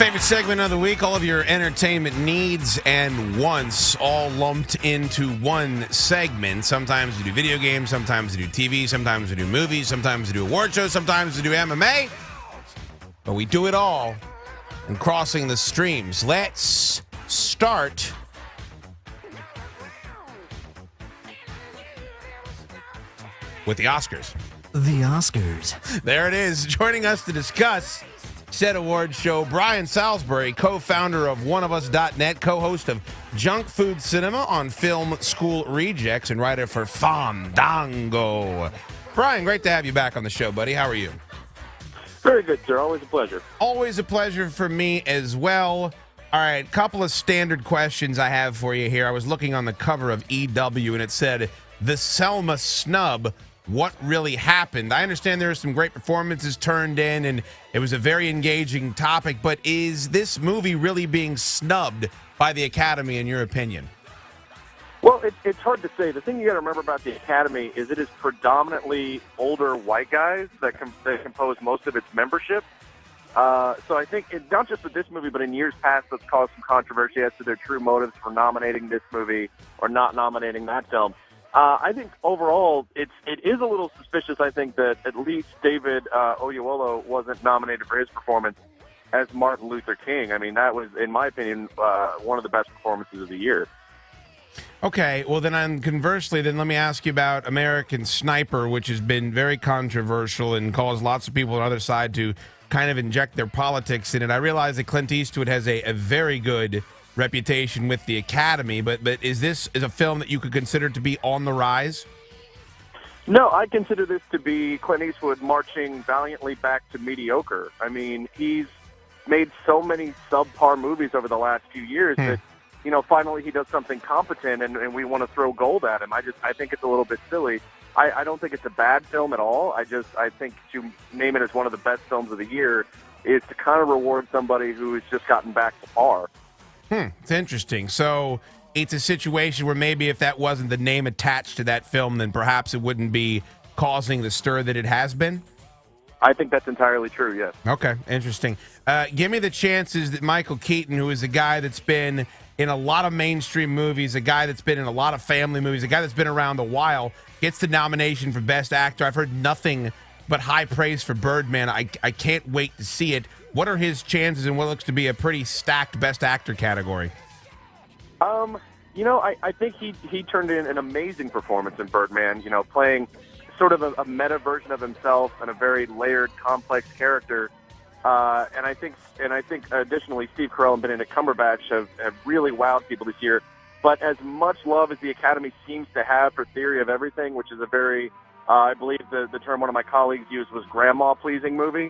Favorite segment of the week, all of your entertainment needs and wants all lumped into one segment. Sometimes we do video games, sometimes we do TV, sometimes we do movies, sometimes we do award shows, sometimes we do MMA. But we do it all in crossing the streams. Let's start with the Oscars. The Oscars. There it is. Joining us to discuss said award show, Brian Salisbury, co-founder of oneofus.net, co-host of Junk Food Cinema on Film School Rejects, and writer for Fandango. Brian, great to have you back on the show, buddy. How are you? Very good, sir. Always a pleasure. Always a pleasure for me as well. All right, couple of standard questions I have for you here. I was looking on the cover of EW, and it said, "The Selma Snub. What really happened?" I understand there are some great performances turned in, and it was a very engaging topic, but is this movie really being snubbed by the Academy, in your opinion? Well, it's hard to say. The thing you got to remember about the Academy is it is predominantly older white guys that compose most of its membership. So I think, not just with this movie, but in years past, that's caused some controversy as to their true motives for nominating this movie or not nominating that film. I think overall it is a little suspicious. I think that at least David Oyelowo wasn't nominated for his performance as Martin Luther King. I mean, that was, in my opinion, one of the best performances of the year. Okay, well conversely, then let me ask you about American Sniper, which has been very controversial and caused lots of people on the other side to kind of inject their politics in it. I realize that Clint Eastwood has a very good reputation with the Academy, but is this a film that you could consider to be on the rise? No, I consider this to be Clint Eastwood marching valiantly back to mediocre. I mean, he's made so many subpar movies over the last few years that, finally he does something competent and we want to throw gold at him. I think it's a little bit silly. I don't think it's a bad film at all. I think to name it as one of the best films of the year is to kind of reward somebody who has just gotten back to par. It's interesting. So it's a situation where maybe if that wasn't the name attached to that film, then perhaps it wouldn't be causing the stir that it has been? I think that's entirely true, yes. Okay, interesting. Give me the chances that Michael Keaton, who is a guy that's been in a lot of mainstream movies, a guy that's been in a lot of family movies, a guy that's been around a while, gets the nomination for Best Actor. I've heard nothing but high praise for Birdman. I can't wait to see it. What are his chances in what looks to be a pretty stacked Best Actor category? I think he turned in an amazing performance in Birdman, playing sort of a meta version of himself and a very layered, complex character. And I think additionally, Steve Carell and Benedict Cumberbatch have really wowed people this year. But as much love as the Academy seems to have for Theory of Everything, which is a very I believe the term one of my colleagues used was grandma-pleasing movie.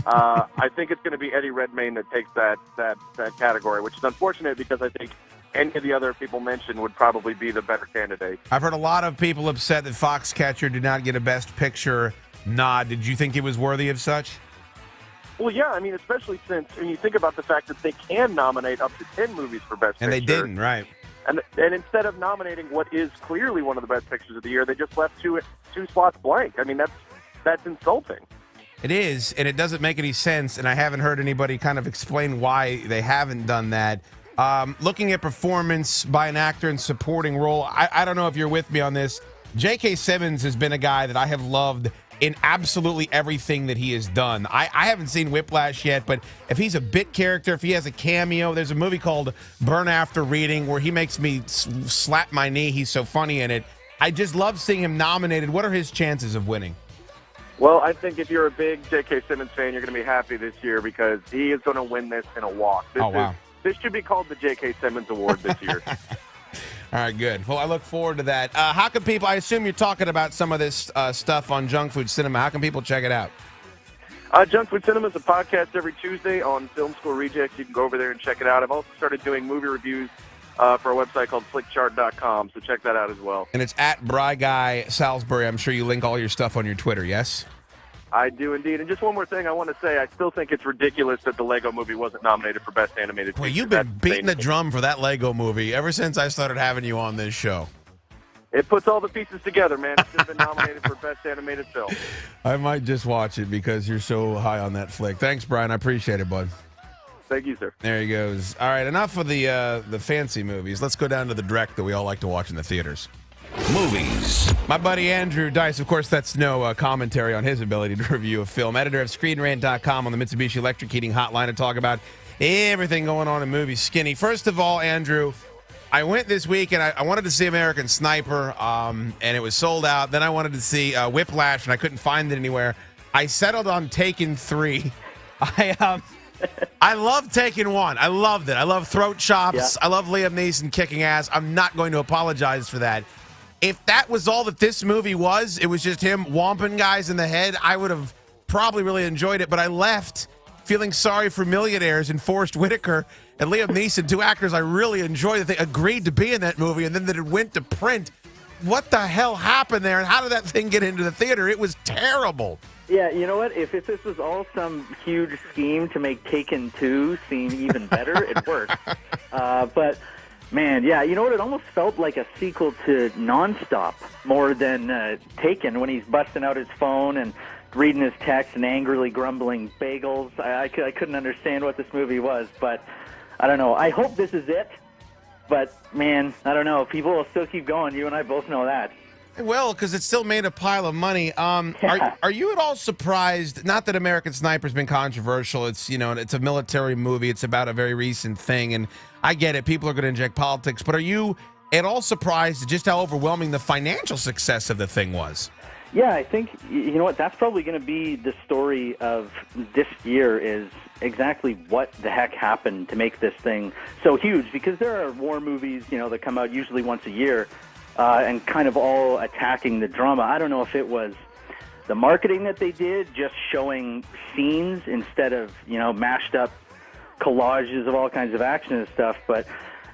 I think it's going to be Eddie Redmayne that takes that category, which is unfortunate because I think any of the other people mentioned would probably be the better candidate. I've heard a lot of people upset that Foxcatcher did not get a Best Picture nod. Did you think it was worthy of such? Well, yeah. I mean, especially since when you think about the fact that they can nominate up to 10 movies for Best Picture. And they didn't, right. And instead of nominating what is clearly one of the best pictures of the year, they just left two slots blank. I mean, that's insulting. It is, and it doesn't make any sense, and I haven't heard anybody kind of explain why they haven't done that. Looking at performance by an actor in supporting role, I don't know if you're with me on this. J.K. Simmons has been a guy that I have loved in absolutely everything that he has done. I haven't seen Whiplash yet, but if he's a bit character, if he has a cameo, there's a movie called Burn After Reading where he makes me slap my knee. He's so funny in it. I just love seeing him nominated. What are his chances of winning? Well, I think if you're a big J.K. Simmons fan, you're going to be happy this year because he is going to win this in a walk. This should be called the J.K. Simmons Award this year. All right, good. Well, I look forward to that. How can people, I assume you're talking about some of this stuff on Junk Food Cinema. How can people check it out? Junk Food Cinema is a podcast every Tuesday on Film School Rejects. You can go over there and check it out. I've also started doing movie reviews for a website called flickchart.com, so check that out as well. And it's at Bry Guy Salisbury. I'm sure you link all your stuff on your Twitter, yes? I do indeed. And just one more thing I want to say. I still think it's ridiculous that the Lego movie wasn't nominated for Best Animated Feature. Well, you've been beating the drum for that Lego movie ever since I started having you on this show. It puts all the pieces together, man. It should have been nominated for Best Animated Film. I might just watch it because you're so high on that flick. Thanks, Brian. I appreciate it, bud. Thank you, sir. There he goes. All right, enough of the fancy movies. Let's go down to the direct that we all like to watch in the theaters. Movies. My buddy Andrew Dice, of course, that's no commentary on his ability to review a film. Editor of ScreenRant.com on the Mitsubishi Electric Heating Hotline to talk about everything going on in movies. Skinny. First of all, Andrew, I went this week and I wanted to see American Sniper, and it was sold out. Then I wanted to see Whiplash, and I couldn't find it anywhere. I settled on Taken 3. I love Taken 1. I loved it. I love throat chops. Yeah. I love Liam Neeson kicking ass. I'm not going to apologize for that. If that was all that this movie was, it was just him whomping guys in the head, I would have probably really enjoyed it. But I left feeling sorry for Millionaires and Forrest Whitaker and Liam Neeson, two actors I really enjoyed, that they agreed to be in that movie, and then that it went to print. What the hell happened there, and how did that thing get into the theater? It was terrible. Yeah, you know what? If this was all some huge scheme to make Taken 2 seem even better, it worked. But, man, yeah, you know what? It almost felt like a sequel to Nonstop more than Taken, when he's busting out his phone and reading his text and angrily grumbling bagels. I couldn't understand what this movie was, but I don't know. I hope this is it, but, man, I don't know. People will still keep going. You and I both know that. Well, because it still made a pile of money. Are you at all surprised? Not that American Sniper's been controversial. It's it's a military movie. It's about a very recent thing, and I get it. People are going to inject politics, but are you at all surprised at just how overwhelming the financial success of the thing was? Yeah, I think you know what. That's probably going to be the story of this year. Is exactly what the heck happened to make this thing so huge? Because there are war movies, that come out usually once a year. And kind of all attacking the drama. I don't know if it was the marketing that they did, just showing scenes instead of, mashed up collages of all kinds of action and stuff. But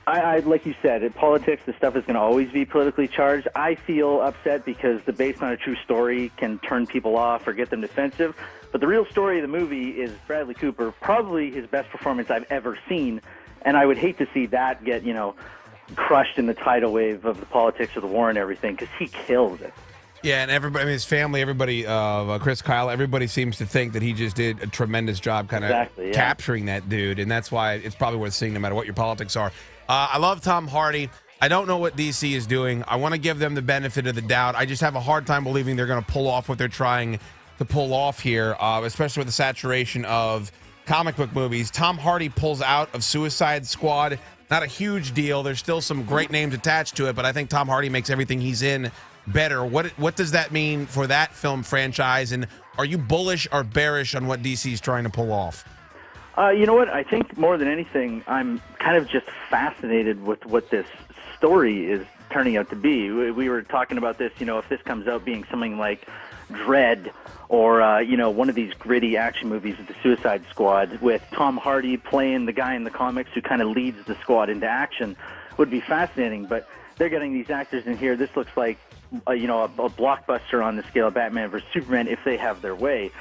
I like you said, in politics, the stuff is going to always be politically charged. I feel upset because the based on a true story can turn people off or get them defensive. But the real story of the movie is Bradley Cooper, probably his best performance I've ever seen. And I would hate to see that get, crushed in the tidal wave of the politics of the war and everything, because he kills it. Yeah, and everybody, his family, everybody, Chris Kyle, everybody seems to think that he just did a tremendous job kind of capturing that dude, and that's why it's probably worth seeing no matter what your politics are. I love Tom Hardy. I don't know what DC is doing. I want to give them the benefit of the doubt. I just have a hard time believing they're going to pull off what they're trying to pull off here, especially with the saturation of comic book movies. Tom Hardy pulls out of Suicide Squad. Not a huge deal. There's still some great names attached to it, but I think Tom Hardy makes everything he's in better. What does that mean for that film franchise, and are you bullish or bearish on what DC's trying to pull off? You know what? I think more than anything, I'm kind of just fascinated with what this story is turning out to be. We were talking about this, if this comes out being something like Dread or, one of these gritty action movies of the Suicide Squad with Tom Hardy playing the guy in the comics who kind of leads the squad into action would be fascinating. But they're getting these actors in here. This looks like, a blockbuster on the scale of Batman vs. Superman if they have their way.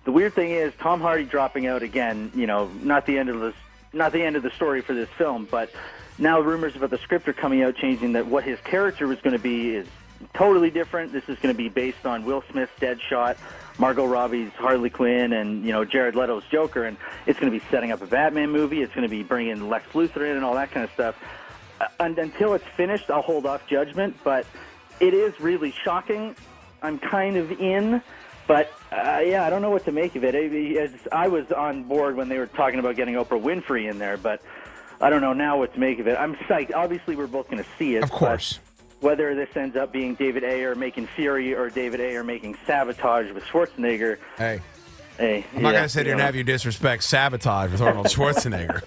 The weird thing is Tom Hardy dropping out again, not the end of the story for this film, but now rumors about the script are coming out changing that what his character was going to be is totally different. This is going to be based on Will Smith's Deadshot, Margot Robbie's Harley Quinn, and Jared Leto's Joker, and it's going to be setting up a Batman movie. It's going to be bringing Lex Luthor in and all that kind of stuff. And until it's finished, I'll hold off judgment, but it is really shocking. I'm kind of in, but I don't know what to make of it. I was on board when they were talking about getting Oprah Winfrey in there, but I don't know now what to make of it. I'm psyched. Obviously, we're both going to see it. Of course. Whether this ends up being David Ayer making Fury or David Ayer making Sabotage with Schwarzenegger. Hey, I'm not going to sit here and have you disrespect Sabotage with Arnold Schwarzenegger.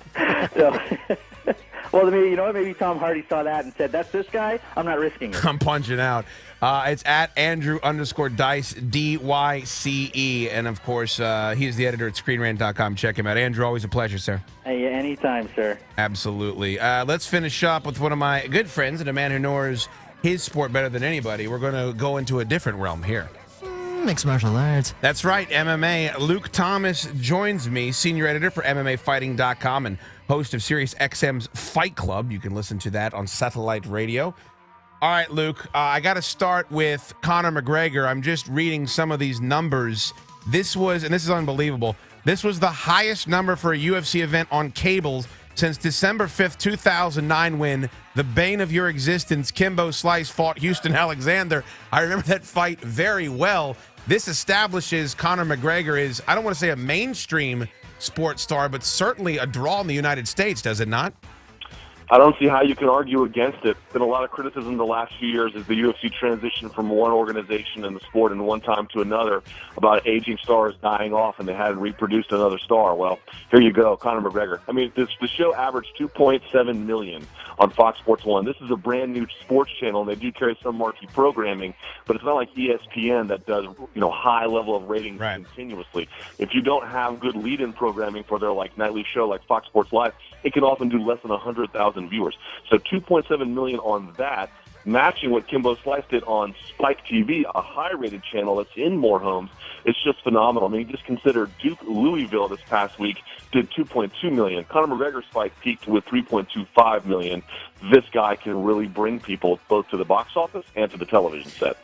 Well, maybe Tom Hardy saw that and said, that's this guy? I'm not risking it. I'm punching out. It's at Andrew_Dice, DYCE. And, of course, he's the editor at ScreenRant.com. Check him out. Andrew, always a pleasure, sir. Hey, anytime, sir. Absolutely. Let's finish up with one of my good friends and a man who knows his sport better than anybody. We're going to go into a different realm here. Mixed martial arts. That's right, MMA. Luke Thomas joins me, senior editor for MMAfighting.com and host of SiriusXM's Fight Club. You can listen to that on satellite radio. All right, Luke, I got to start with Conor McGregor. I'm just reading some of these numbers. This is unbelievable. This was the highest number for a UFC event on cables since December 5th, 2009, when the bane of your existence, Kimbo Slice, fought Houston Alexander. I remember that fight very well. This establishes Conor McGregor is, I don't want to say a mainstream sports star, but certainly a draw in the United States, does it not? I don't see how you can argue against it. Been a lot of criticism the last few years as the UFC transitioned from one organization in the sport and one time to another about aging stars dying off and they hadn't reproduced another star. Well, here you go, Conor McGregor. I mean, the show averaged 2.7 million on Fox Sports 1. This is a brand new sports channel, and they do carry some marquee programming, but it's not like ESPN that does, high level of ratings continuously. If you don't have good lead-in programming for their nightly show like Fox Sports Live, it can often do less than 100,000 viewers. So 2.7 million on that, matching what Kimbo Slice did on Spike TV, a high-rated channel that's in more homes. It's just phenomenal. I mean, just consider Duke Louisville this past week did 2.2 million. Conor McGregor's fight peaked with 3.25 million. This guy can really bring people both to the box office and to the television set.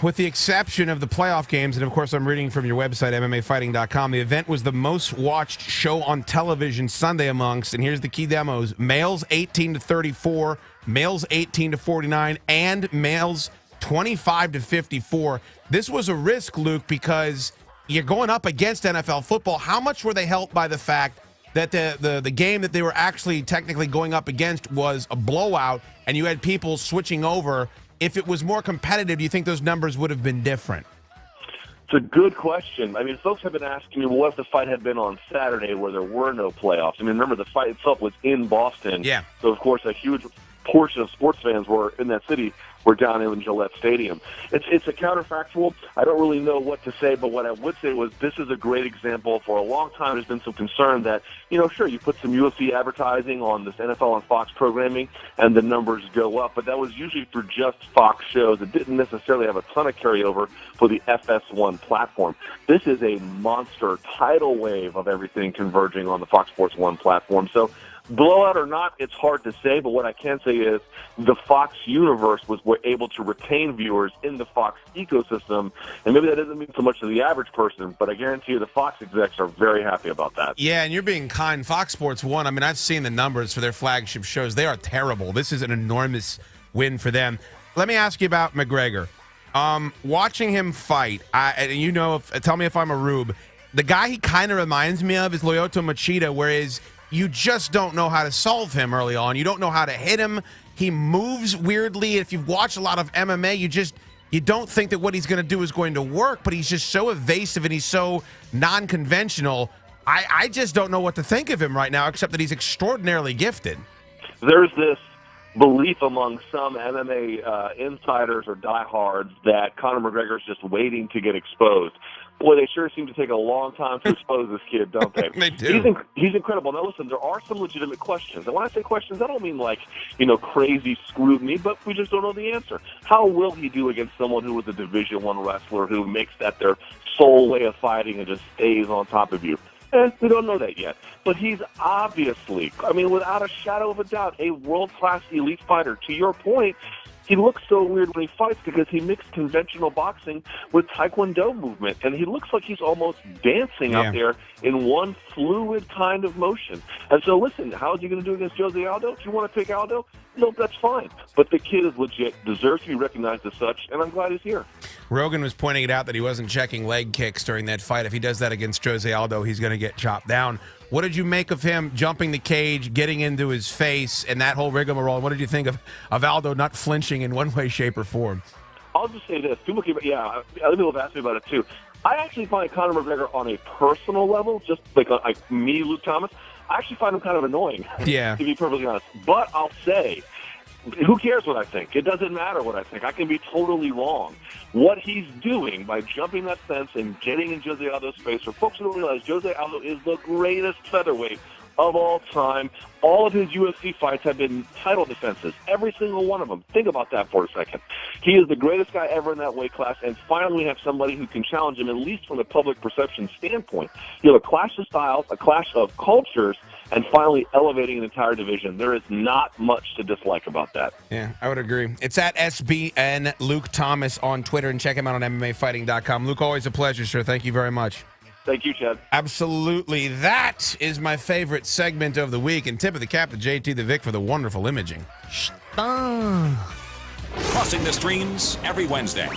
With the exception of the playoff games, and of course I'm reading from your website, MMAfighting.com, the event was the most watched show on television Sunday amongst, and here's the key demos, males 18 to 34, males 18 to 49, and males 25 to 54. This was a risk, Luke, because you're going up against NFL football. How much were they helped by the fact that the game that they were actually technically going up against was a blowout and you had people switching over? If it was more competitive, do you think those numbers would have been different? It's a good question. I mean, folks have been asking me, well, what if the fight had been on Saturday where there were no playoffs? I mean, remember, the fight itself was in Boston. Yeah. So, of course, a huge portion of sports fans were in that city were down in Gillette Stadium. It's a counterfactual. I don't really know what to say, but what I would say was this is a great example. For a long time, there's been some concern that, sure, you put some UFC advertising on this NFL and Fox programming, and the numbers go up, but that was usually for just Fox shows. It didn't necessarily have a ton of carryover for the FS1 platform. This is a monster tidal wave of everything converging on the Fox Sports 1 platform. So, blowout or not, it's hard to say, but what I can say is the Fox universe was able to retain viewers in the Fox ecosystem, and maybe that doesn't mean so much to the average person, but I guarantee you the Fox execs are very happy about that. Yeah, and you're being kind. Fox Sports 1, I mean, I've seen the numbers for their flagship shows. They are terrible. This is an enormous win for them. Let me ask you about McGregor. Watching him fight, tell me if I'm a rube, the guy he kind of reminds me of is Lyoto Machida, whereas you just don't know how to solve him early on. You don't know how to hit him. He moves weirdly. If you've watched a lot of MMA, you don't think that what he's going to do is going to work, but he's just so evasive and he's so non-conventional. I just don't know what to think of him right now, except that he's extraordinarily gifted. There's this belief among some MMA insiders or diehards that Conor McGregor is just waiting to get exposed. Boy, they sure seem to take a long time to expose this kid, don't they? They do. He's incredible. Now, listen, there are some legitimate questions. And when I say questions, I don't mean crazy scrutiny, but we just don't know the answer. How will he do against someone who was a Division I wrestler who makes that their sole way of fighting and just stays on top of you? We don't know that yet. But he's obviously, without a shadow of a doubt, a world-class elite fighter. To your point, he looks so weird when he fights because he mixed conventional boxing with Taekwondo movement, and he looks like he's almost dancing out there in one fluid kind of motion. And so, listen, how is he going to do against Jose Aldo? Do you want to pick Aldo? No, that's fine. But the kid is legit, deserves to be recognized as such, and I'm glad he's here. Rogan was pointing it out that he wasn't checking leg kicks during that fight. If he does that against Jose Aldo, he's going to get chopped down. What did you make of him jumping the cage, getting into his face, and that whole rigmarole? What did you think of Aldo not flinching in one way, shape, or form? I'll just say this. Other people have asked me about it, too. I actually find Conor McGregor on a personal level, just like me, Luke Thomas, I actually find him kind of annoying, to be perfectly honest. But I'll say, who cares what I think? It doesn't matter what I think. I can be totally wrong. What he's doing by jumping that fence and getting in Jose Aldo's face, for folks who don't realize, Jose Aldo is the greatest featherweight of all time. All of his UFC fights have been title defenses, every single one of them. Think about that for a second. He is the greatest guy ever in that weight class, and finally we have somebody who can challenge him, at least from the public perception standpoint. You have a clash of styles, a clash of cultures, and finally elevating an entire division. There is not much to dislike about that. Yeah, I would agree. It's at SBN Luke Thomas on Twitter, and check him out on MMAfighting.com. Luke, always a pleasure, sir. Thank you very much. Thank you, Chad. Absolutely. That is my favorite segment of the week. And tip of the cap to JT the Vic for the wonderful imaging. Oh. Crossing the streams every Wednesday.